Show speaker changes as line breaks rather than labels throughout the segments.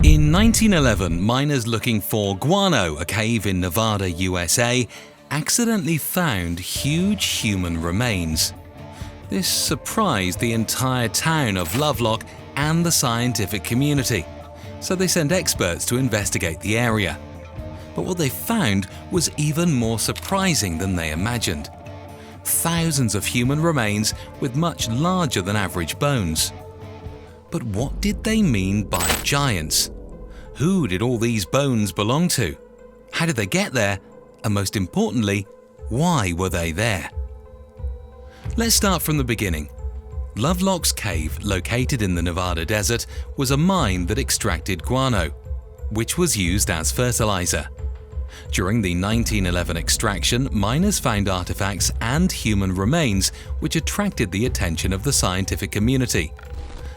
In 1911, miners looking for guano, a cave in Nevada, USA, accidentally found huge human remains. This surprised the entire town of Lovelock and the scientific community, so they sent experts to investigate the area. But what they found was even more surprising than they imagined. Thousands of human remains with much larger than average bones. But what did they mean by giants? Who did all these bones belong to? How did they get there? And most importantly, why were they there? Let's start from the beginning. Lovelock's Cave, located in the Nevada desert, was a mine that extracted guano, which was used as fertilizer. During the 1911 extraction, miners found artifacts and human remains which attracted the attention of the scientific community.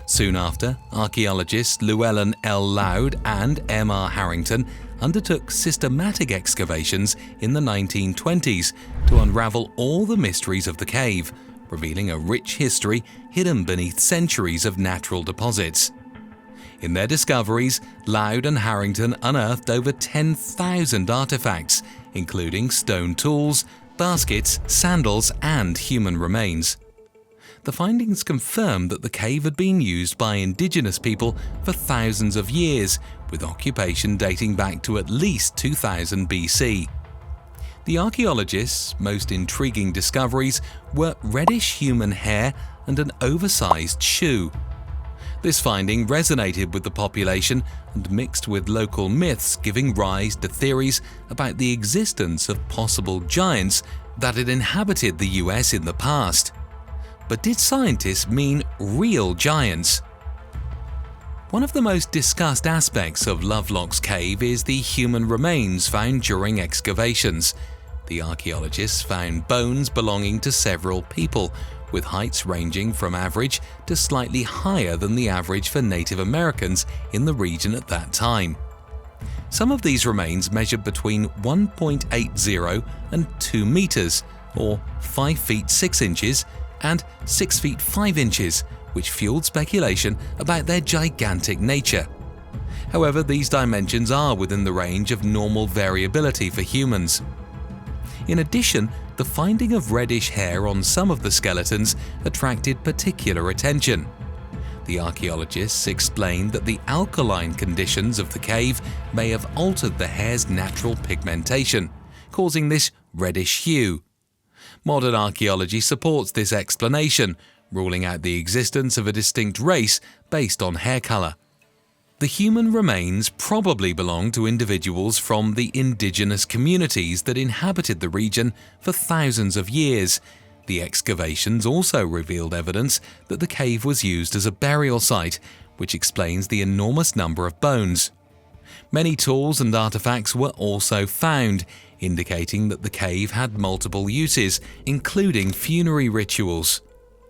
Soon after, archaeologists Llewellyn L. Loud and M.R. Harrington undertook systematic excavations in the 1920s to unravel all the mysteries of the cave, revealing a rich history hidden beneath centuries of natural deposits. In their discoveries, Loud and Harrington unearthed over 10,000 artifacts, including stone tools, baskets, sandals, and human remains. The findings confirmed that the cave had been used by indigenous people for thousands of years, with occupation dating back to at least 2000 BC. The archaeologists' most intriguing discoveries were reddish human hair and an oversized shoe. This finding resonated with the population and mixed with local myths, giving rise to theories about the existence of possible giants that had inhabited the US in the past. But did scientists mean real giants? One of the most discussed aspects of Lovelock's Cave is the human remains found during excavations. The archaeologists found bones belonging to several people, with heights ranging from average to slightly higher than the average for Native Americans in the region at that time. Some of these remains measured between 1.80 and 2 meters, or 5 feet 6 inches, and 6 feet 5 inches, which fueled speculation about their gigantic nature. However, these dimensions are within the range of normal variability for humans. In addition, the finding of reddish hair on some of the skeletons attracted particular attention. The archaeologists explained that the alkaline conditions of the cave may have altered the hair's natural pigmentation, causing this reddish hue. Modern archaeology supports this explanation, ruling out the existence of a distinct race based on hair color. The human remains probably belong to individuals from the indigenous communities that inhabited the region for thousands of years. The excavations also revealed evidence that the cave was used as a burial site, which explains the enormous number of bones. Many tools and artifacts were also found, indicating that the cave had multiple uses, including funerary rituals.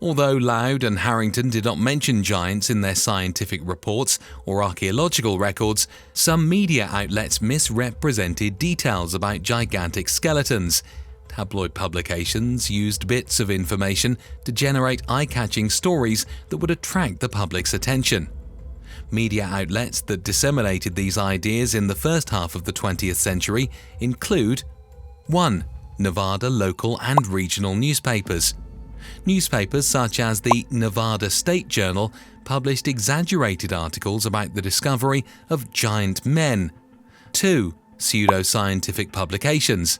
Although Loud and Harrington did not mention giants in their scientific reports or archaeological records, some media outlets misrepresented details about gigantic skeletons. Tabloid publications used bits of information to generate eye-catching stories that would attract the public's attention. Media outlets that disseminated these ideas in the first half of the 20th century include 1. Nevada local and regional newspapers. Newspapers such as the Nevada State Journal published exaggerated articles about the discovery of giant men. 2. Pseudoscientific publications.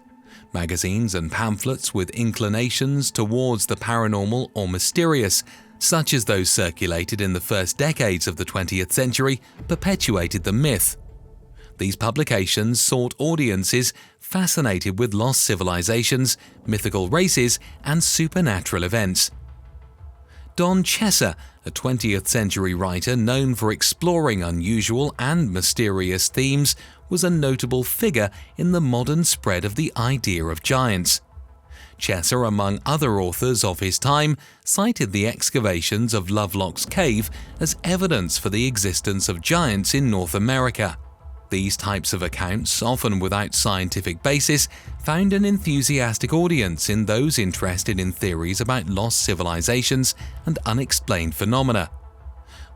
Magazines and pamphlets with inclinations towards the paranormal or mysterious, such as those circulated in the first decades of the 20th century, perpetuated the myth. These publications sought audiences fascinated with lost civilizations, mythical races, and supernatural events. Don Chesser, a 20th century writer known for exploring unusual and mysterious themes, was a notable figure in the modern spread of the idea of giants. Chesser, among other authors of his time, cited the excavations of Lovelock's Cave as evidence for the existence of giants in North America. These types of accounts, often without scientific basis, found an enthusiastic audience in those interested in theories about lost civilizations and unexplained phenomena.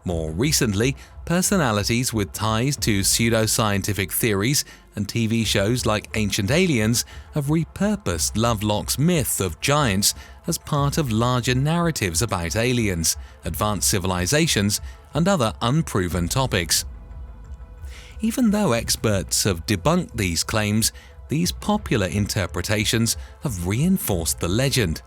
More recently, Personalities with ties to pseudoscientific theories and TV shows like Ancient Aliens have repurposed Lovelock's myth of giants as part of larger narratives about aliens, advanced civilizations, and other unproven topics. Even though experts have debunked these claims, these popular interpretations have reinforced the legend.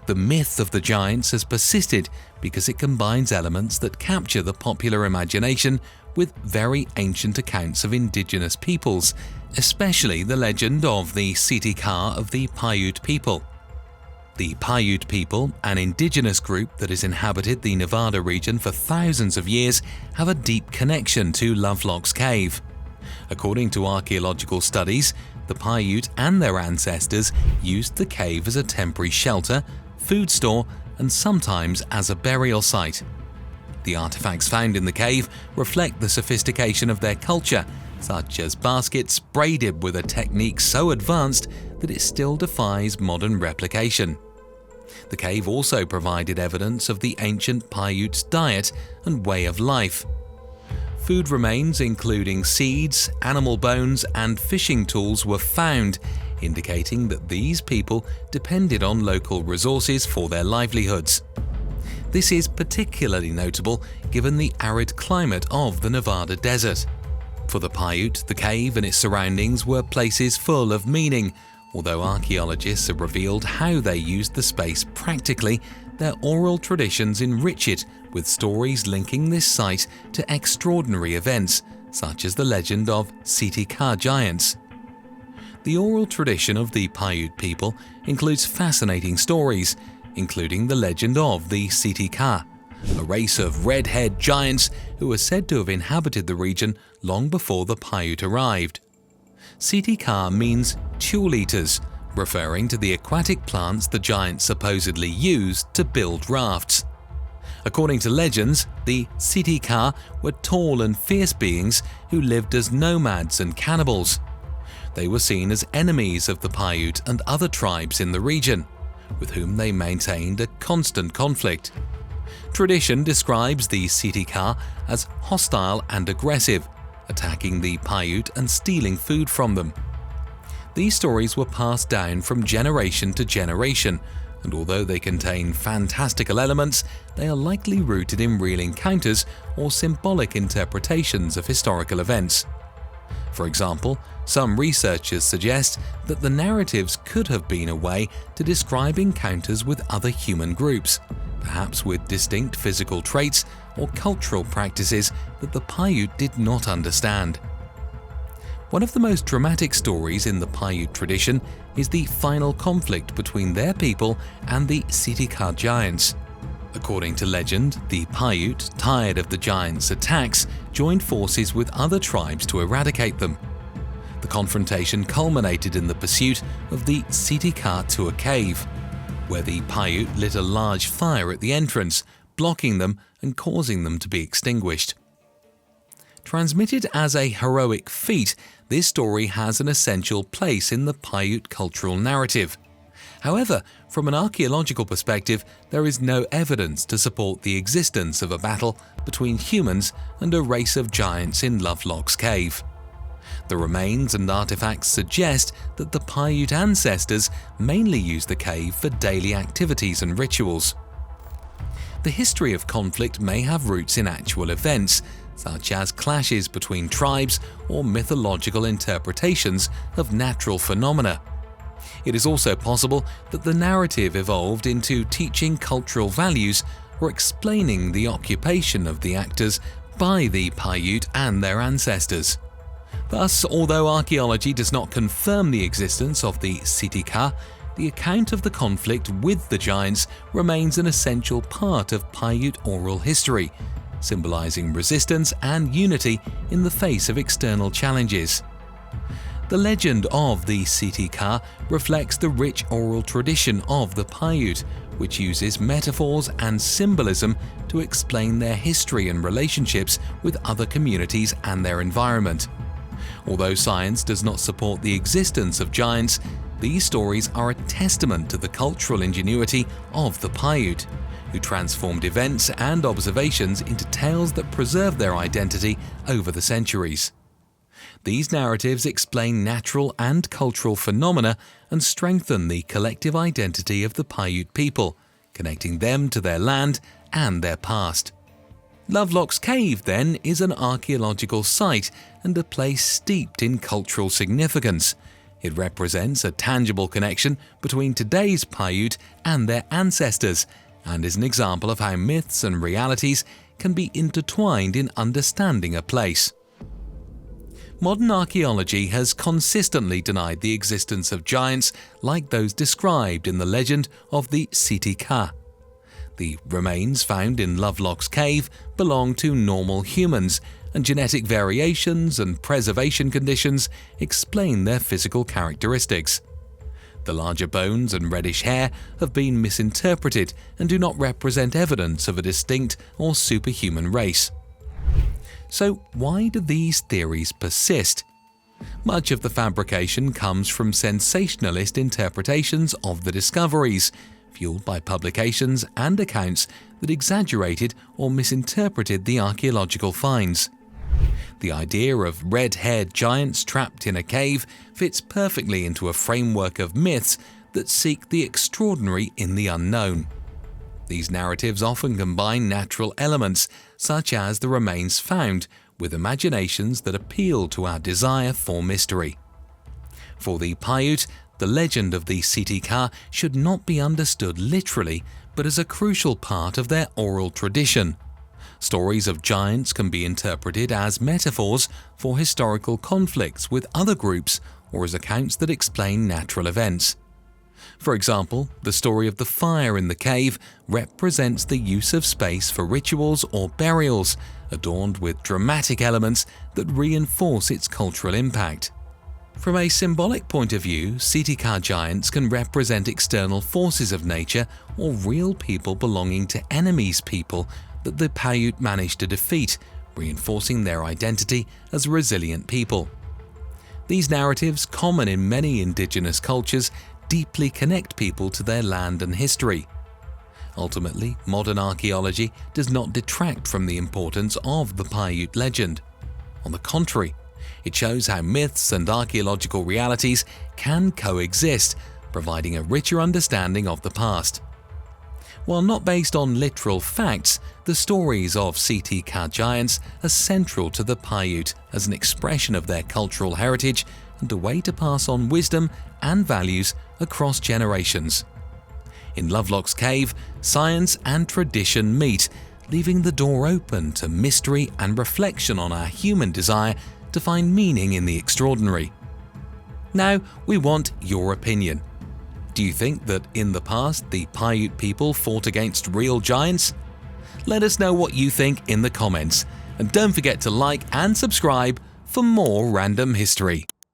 The myth of the giants has persisted because it combines elements that capture the popular imagination with very ancient accounts of indigenous peoples, especially the legend of the Sitikar of the Paiute people. The Paiute people, an indigenous group that has inhabited the Nevada region for thousands of years, have a deep connection to Lovelock's Cave. According to archaeological studies, the Paiute and their ancestors used the cave as a temporary shelter, food store, and sometimes as a burial site. The artifacts found in the cave reflect the sophistication of their culture, such as baskets braided with a technique so advanced that it still defies modern replication. The cave also provided evidence of the ancient Paiute's diet and way of life. Food remains including seeds, animal bones, and fishing tools were found, indicating that these people depended on local resources for their livelihoods. This is particularly notable given the arid climate of the Nevada desert. For the Paiute, the cave and its surroundings were places full of meaning. Although archaeologists have revealed how they used the space practically, their oral traditions enrich it with stories linking this site to extraordinary events, such as the legend of Sitikar giants. The oral tradition of the Paiute people includes fascinating stories, including the legend of the Sitikar, a race of red-haired giants who are said to have inhabited the region long before the Paiute arrived. Sitikar means tule-eaters, referring to the aquatic plants the giants supposedly used to build rafts. According to legends, the Sitikar were tall and fierce beings who lived as nomads and cannibals. They were seen as enemies of the Paiute and other tribes in the region, with whom they maintained a constant conflict. Tradition describes the Sitikar as hostile and aggressive, attacking the Paiute and stealing food from them. These stories were passed down from generation to generation, and although they contain fantastical elements, they are likely rooted in real encounters or symbolic interpretations of historical events. For example, some researchers suggest that the narratives could have been a way to describe encounters with other human groups, perhaps with distinct physical traits or cultural practices that the Paiute did not understand. One of the most dramatic stories in the Paiute tradition is the final conflict between their people and the Sitikar giants. According to legend, the Paiute, tired of the giants' attacks, joined forces with other tribes to eradicate them. The confrontation culminated in the pursuit of the Sitikar to a cave, where the Paiute lit a large fire at the entrance, blocking them and causing them to be extinguished. Transmitted as a heroic feat, this story has an essential place in the Paiute cultural narrative. However, from an archaeological perspective, there is no evidence to support the existence of a battle between humans and a race of giants in Lovelock's Cave. The remains and artifacts suggest that the Paiute ancestors mainly used the cave for daily activities and rituals. The history of conflict may have roots in actual events, such as clashes between tribes or mythological interpretations of natural phenomena. It is also possible that the narrative evolved into teaching cultural values or explaining the occupation of the actors by the Paiute and their ancestors. Thus, although archaeology does not confirm the existence of the Sitikar, the account of the conflict with the giants remains an essential part of Paiute oral history, symbolizing resistance and unity in the face of external challenges. The legend of the Sitikar reflects the rich oral tradition of the Paiute, which uses metaphors and symbolism to explain their history and relationships with other communities and their environment. Although science does not support the existence of giants, these stories are a testament to the cultural ingenuity of the Paiute, who transformed events and observations into tales that preserve their identity over the centuries. These narratives explain natural and cultural phenomena and strengthen the collective identity of the Paiute people, connecting them to their land and their past. Lovelock's Cave, then, is an archaeological site and a place steeped in cultural significance. It represents a tangible connection between today's Paiute and their ancestors, and is an example of how myths and realities can be intertwined in understanding a place. Modern archaeology has consistently denied the existence of giants like those described in the legend of the Siti Ka. The remains found in Lovelock's Cave belong to normal humans, and genetic variations and preservation conditions explain their physical characteristics. The larger bones and reddish hair have been misinterpreted and do not represent evidence of a distinct or superhuman race. So why do these theories persist? Much of the fabrication comes from sensationalist interpretations of the discoveries, fueled by publications and accounts that exaggerated or misinterpreted the archaeological finds. The idea of red-haired giants trapped in a cave fits perfectly into a framework of myths that seek the extraordinary in the unknown. These narratives often combine natural elements, such as the remains found, with imaginations that appeal to our desire for mystery. For the Paiute, the legend of the Siti Ka should not be understood literally, but as a crucial part of their oral tradition. Stories of giants can be interpreted as metaphors for historical conflicts with other groups or as accounts that explain natural events. For example, the story of the fire in the cave represents the use of space for rituals or burials, adorned with dramatic elements that reinforce its cultural impact. From a symbolic point of view, Siti Ka giants can represent external forces of nature or real people belonging to enemies people that the Paiute managed to defeat, reinforcing their identity as a resilient people. These narratives, common in many indigenous cultures, deeply connect people to their land and history. Ultimately, modern archaeology does not detract from the importance of the Paiute legend. On the contrary, it shows how myths and archaeological realities can coexist, providing a richer understanding of the past. While not based on literal facts, the stories of Siti Ka giants are central to the Paiute as an expression of their cultural heritage and a way to pass on wisdom and values across generations. In Lovelock's Cave, science and tradition meet, leaving the door open to mystery and reflection on our human desire to find meaning in the extraordinary. Now, we want your opinion. Do you think that in the past the Paiute people fought against real giants? Let us know what you think in the comments, and don't forget to like and subscribe for more random history.